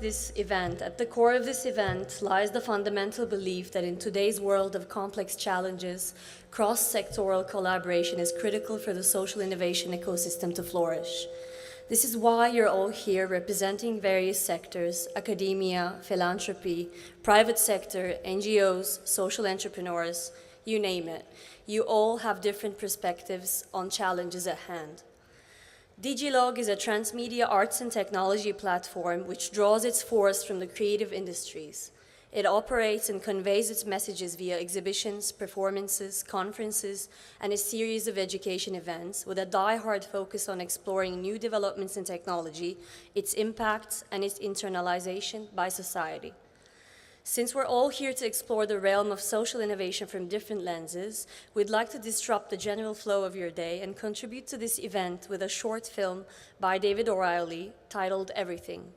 this event, at the core of this event lies the fundamental belief that in today's world of complex challenges, cross-sectoral collaboration is critical for the social innovation ecosystem to flourish. This is why you're all here representing various sectors: academia, philanthropy, private sector, NGOs, social entrepreneurs, you name it. You all have different perspectives on challenges at hand. Digi.log is a transmedia arts and technology platform which draws its force from the creative industries. It operates and conveys its messages via exhibitions, performances, conferences, and a series of education events with a die-hard focus on exploring new developments in technology, its impacts, and its internalization by society. Since we're all here to explore the realm of social innovation from different lenses, we'd like to disrupt the general flow of your day and contribute to this event with a short film by David Oreilly titled Everything.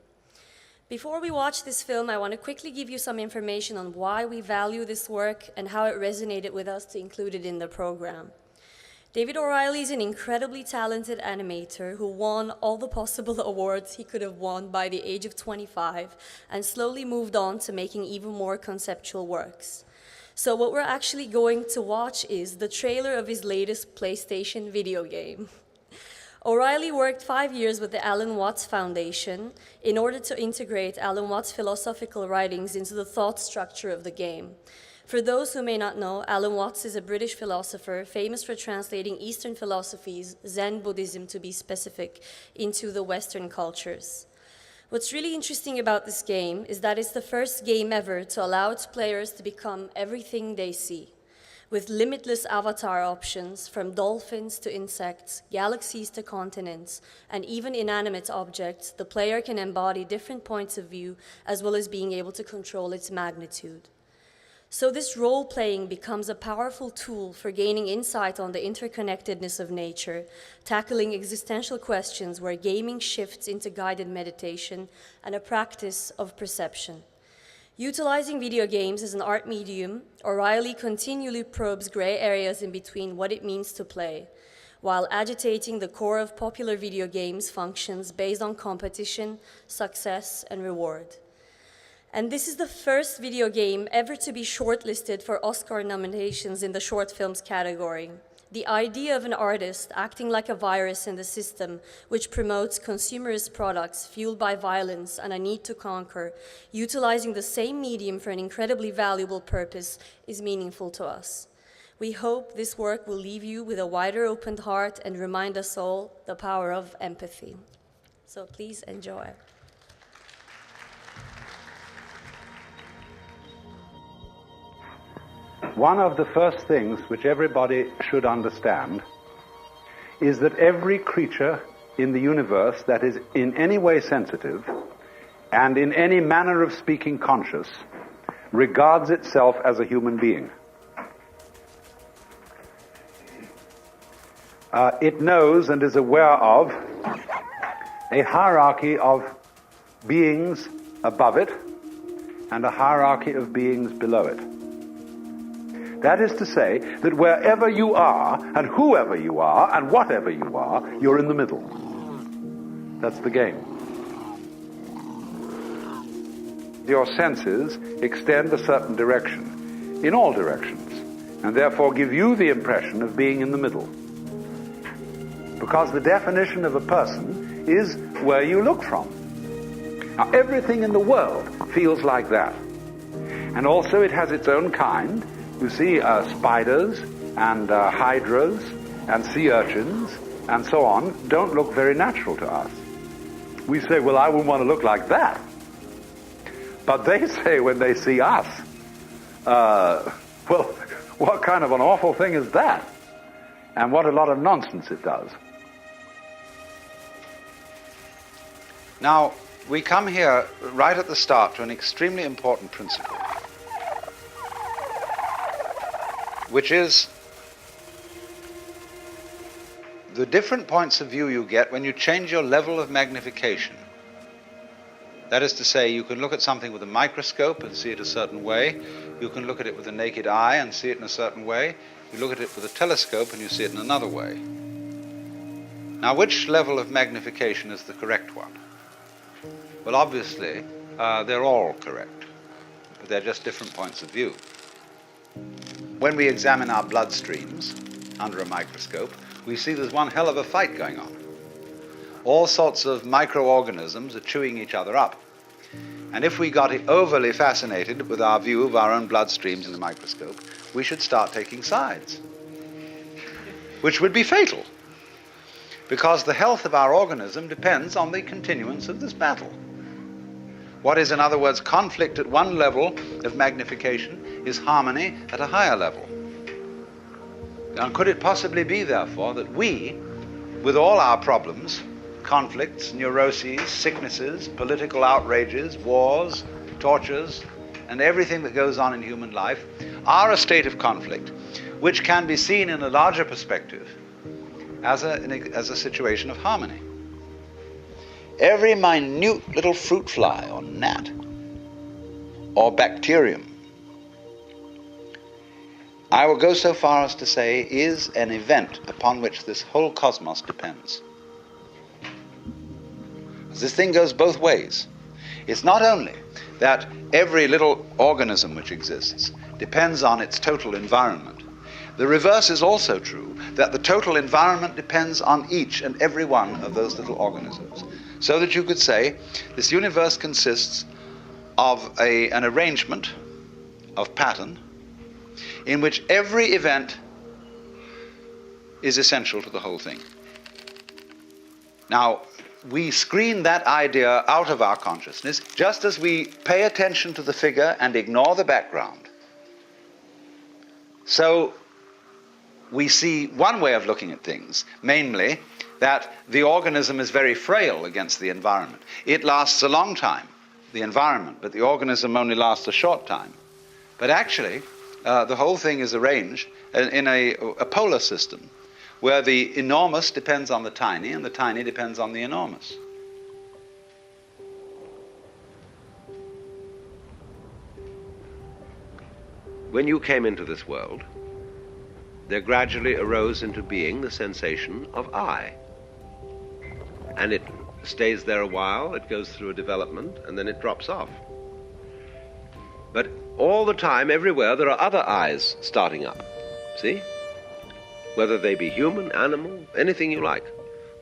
Before we watch this film, I want to quickly give you some information on why we value this work and how it resonated with us to include it in the program. David Oreilly is an incredibly talented animator who won all the possible awards he could have won by the age of 25 and slowly moved on to making even more conceptual works. So what we're actually going to watch is the trailer of his latest PlayStation video game. Oreilly worked 5 years with the Alan Watts Foundation in order to integrate Alan Watts' philosophical writings into the thought structure of the game. For those who may not know, Alan Watts is a British philosopher famous for translating Eastern philosophies, Zen Buddhism to be specific, into the Western cultures. What's really interesting about this game is that it's the first game ever to allow its players to become everything they see. With limitless avatar options, from dolphins to insects, galaxies to continents, and even inanimate objects, the player can embody different points of view as well as being able to control its magnitude. So this role-playing becomes a powerful tool for gaining insight on the interconnectedness of nature, tackling existential questions where gaming shifts into guided meditation and a practice of perception. Utilizing video games as an art medium, Oreilly continually probes gray areas in between what it means to play, while agitating the core of popular video games functions based on competition, success, and reward. And this is the first video game ever to be shortlisted for Oscar nominations in the short films category. The idea of an artist acting like a virus in the system, which promotes consumerist products fueled by violence and a need to conquer, utilizing the same medium for an incredibly valuable purpose, is meaningful to us. We hope this work will leave you with a wider opened heart and remind us all the power of empathy. So please enjoy. One of the first things which everybody should understand is that every creature in the universe that is in any way sensitive and in any manner of speaking conscious regards itself as a human being. It knows and is aware of a hierarchy of beings above it and a hierarchy of beings below it. That is to say that wherever you are, and whoever you are, and whatever you are, you're in the middle. That's the game. Your senses extend a certain direction, in all directions, and therefore give you the impression of being in the middle. Because the definition of a person is where you look from. Now, everything in the world feels like that. And also it has its own kind. You see spiders and hydras and sea urchins and so on don't look very natural to us. We say, well, I wouldn't want to look like that. But they say when they see us, well, what kind of an awful thing is that? And what a lot of nonsense it does. Now, we come here right at the start to an extremely important principle, which is the different points of view you get when you change your level of magnification. That is to say, you can look at something with a microscope and see it a certain way. You can look at it with the naked eye and see it in a certain way. You look at it with a telescope and you see it in another way. Now, which level of magnification is the correct one? Well, obviously, they're all correct, but they're just different points of view. When we examine our bloodstreams under a microscope, we see there's one hell of a fight going on. All sorts of microorganisms are chewing each other up. And if we got overly fascinated with our view of our own bloodstreams in the microscope, we should start taking sides, which would be fatal, because the health of our organism depends on the continuance of this battle. What is, in other words, conflict at one level of magnification is harmony at a higher level. And could it possibly be, therefore, that we, with all our problems, conflicts, neuroses, sicknesses, political outrages, wars, tortures, and everything that goes on in human life, are a state of conflict which can be seen in a larger perspective as a situation of harmony? Every minute little fruit fly or gnat or bacterium, I will go so far as to say, is an event upon which this whole cosmos depends. This thing goes both ways. It's not only that every little organism which exists depends on its total environment. The reverse is also true, that the total environment depends on each and every one of those little organisms. So that you could say this universe consists of an arrangement of pattern in which every event is essential to the whole thing. Now, we screen that idea out of our consciousness just as we pay attention to the figure and ignore the background. So we see one way of looking at things, namely that the organism is very frail against the environment. It lasts a long time, the environment, but the organism only lasts a short time. But actually, the whole thing is arranged in a polar system, where the enormous depends on the tiny, and the tiny depends on the enormous. When you came into this world, there gradually arose into being the sensation of I. And it stays there a while, it goes through a development, and then it drops off. But all the time, everywhere, there are other I's starting up. See? Whether they be human, animal, anything you like.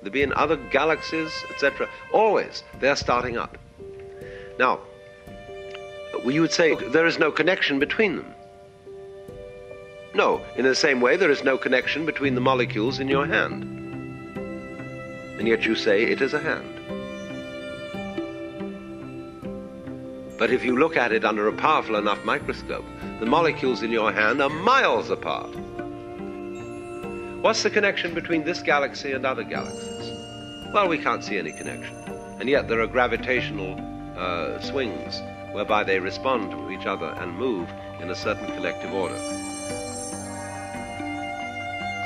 They be in other galaxies, etc. Always, they're starting up. Now, you would say there is no connection between them. No, in the same way there is no connection between the molecules in your hand. And yet you say it is a hand. But if you look at it under a powerful enough microscope, the molecules in your hand are miles apart. What's the connection between this galaxy and other galaxies? Well, we can't see any connection. And yet there are gravitational swings whereby they respond to each other and move in a certain collective order.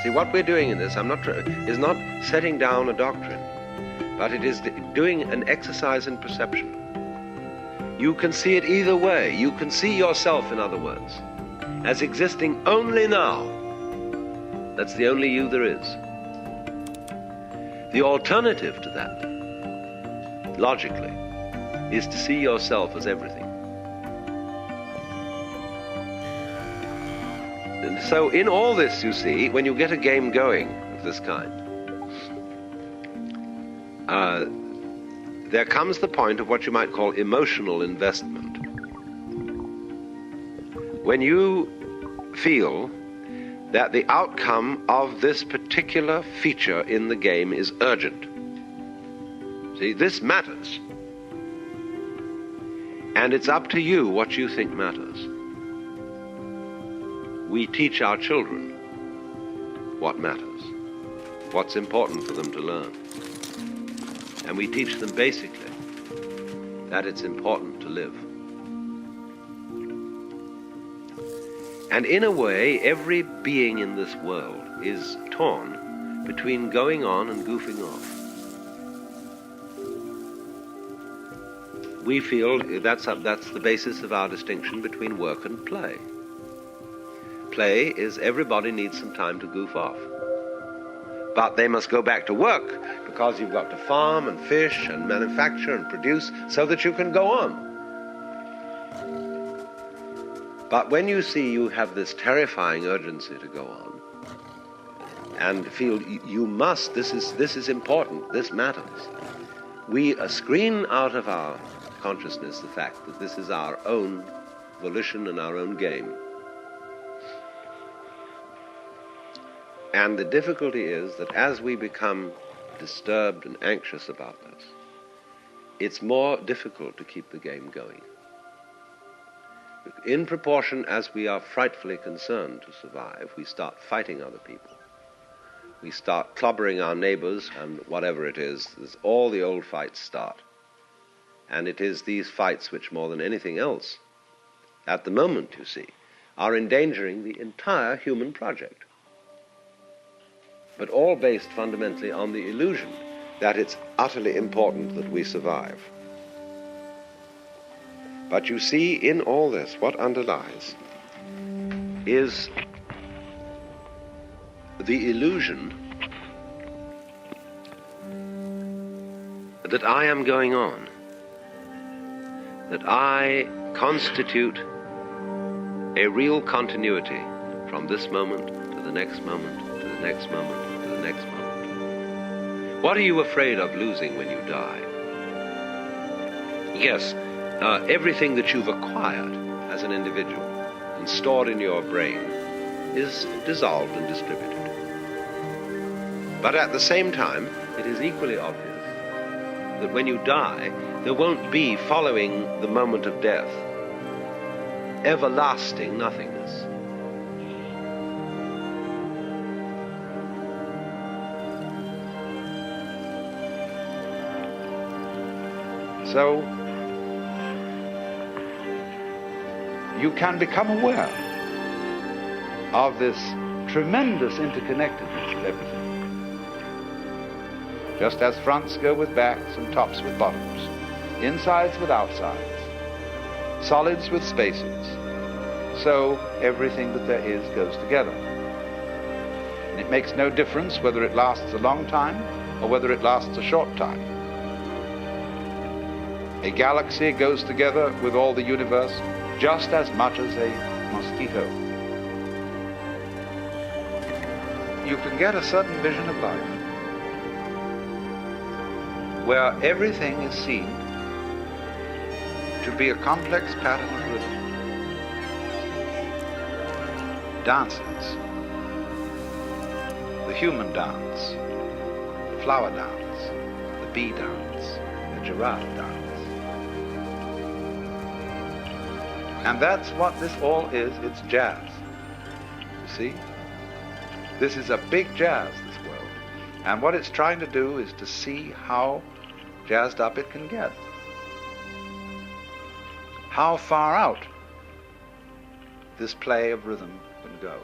See, what we're doing in this is not setting down a doctrine, but it is doing an exercise in perception. You can see it either way. You can see yourself, in other words, as existing only now. That's the only you there is. The alternative to that, logically, is to see yourself as everything. And so in all this, you see, when you get a game going of this kind, there comes the point of what you might call emotional investment. When you feel that the outcome of this particular feature in the game is urgent. See, this matters. And it's up to you what you think matters. We teach our children what matters, what's important for them to learn. And we teach them basically that it's important to live. And in a way, every being in this world is torn between going on and goofing off. We feel that's the basis of our distinction between work and play. Play is everybody needs some time to goof off. But they must go back to work because you've got to farm and fish and manufacture and produce so that you can go on. But when you see you have this terrifying urgency to go on, and feel you must, this is important, this matters, we screen out of our consciousness the fact that this is our own volition and our own game. And the difficulty is that as we become disturbed and anxious about this, it's more difficult to keep the game going. In proportion as we are frightfully concerned to survive, we start fighting other people. We start clobbering our neighbors, and whatever it is, all the old fights start. And it is these fights which, more than anything else, at the moment, you see, are endangering the entire human project. But all based fundamentally on the illusion that it's utterly important that we survive. But you see, in all this, what underlies is the illusion that I am going on, that I constitute a real continuity from this moment to the next moment, to the next moment, to the next moment. What are you afraid of losing when you die? Yes, everything that you've acquired as an individual and stored in your brain is dissolved and distributed. But at the same time, it is equally obvious that when you die, there won't be, following the moment of death, everlasting nothingness. So, you can become aware of this tremendous interconnectedness of everything. Just as fronts go with backs and tops with bottoms, insides with outsides, solids with spaces, so everything that there is goes together. And it makes no difference whether it lasts a long time or whether it lasts a short time. A galaxy goes together with all the universe just as much as a mosquito. You can get a certain vision of life where everything is seen to be a complex pattern of rhythm. Dances, the human dance, the flower dance, the bee dance, the giraffe dance. And that's what this all is, it's jazz. You see? This is a big jazz, this world. And what it's trying to do is to see how jazzed up it can get. How far out this play of rhythm can go.